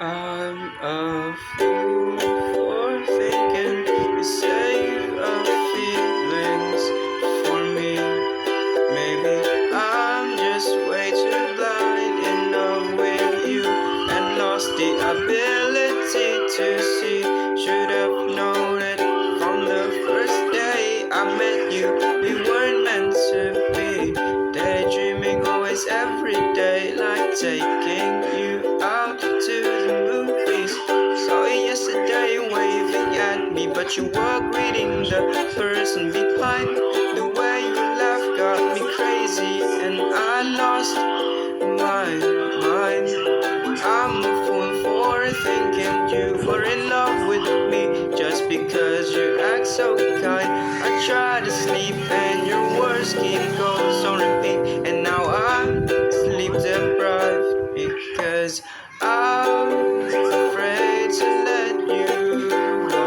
I'm a fool for thinking you save feelings for me. Maybe I'm just way too blind in love with you and lost the ability to see. Should have known it from the first day I met you. We weren't meant to be. Daydreaming always every day, like taking you out to the movies. Saw you yesterday waving at me, but you were greeting the person behind. The way you laughed got me crazy, and I lost my mind. I'm a fool for thinking you were in love with me just because you act so kind. I try to sleep and your words keep goes on repeat, and now I'm sleep deprived because I'm afraid to let you go.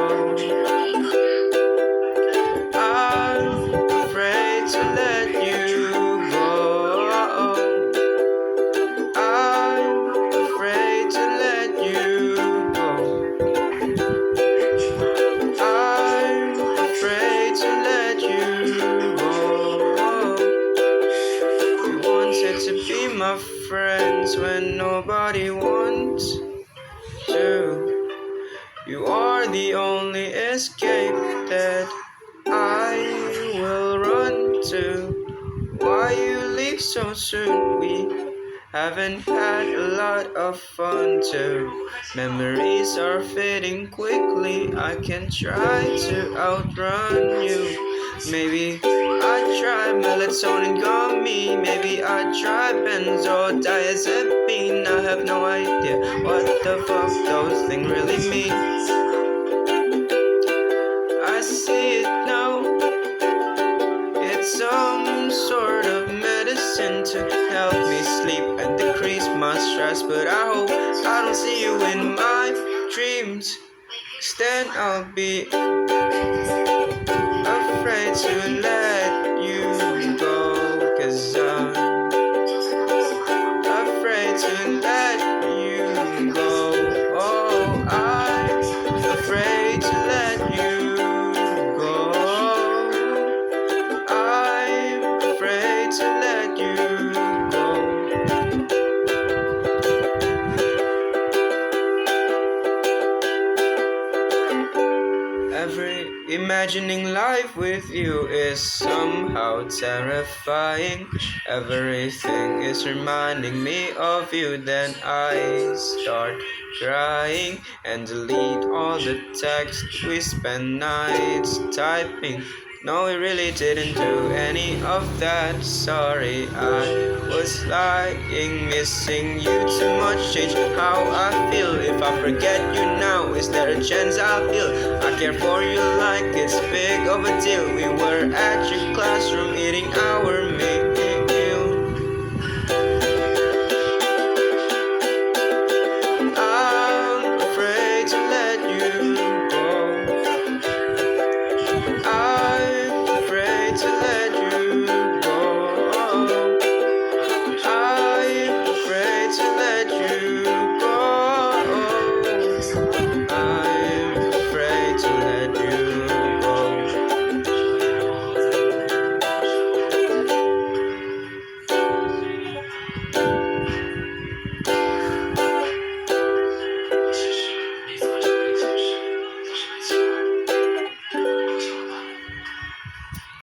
I'm afraid to let you go. I'm afraid to let you go. I'm afraid to let you go. You wanted to be my friends when nobody wants to. You are the only escape that I will run to. Why you leave so soon? We haven't had a lot of fun too. Memories are fading quickly. I can try to outrun you. Maybe I try melatonin gummy. Maybe I try benzodiazepine. I have no idea what the fuck those things really mean. I see it now. It's some sort of medicine to help me sleep and decrease my stress. But I hope I don't see you in my dreams. 'Cause then I'll be afraid to let you go. 'Cause I'm afraid to let you go. Oh, I'm afraid to let you go. I'm afraid to let you go. Imagining life with you is somehow terrifying. Everything is reminding me of you. Then I start crying and delete all the text we spent nights typing. No, we really didn't do any of that. Sorry, I was lying, missing you too much. Change how I feel. If I forget you now, is there a chance I'll heal? I care for you like it's big of a deal. We were at your classroom eating our meal.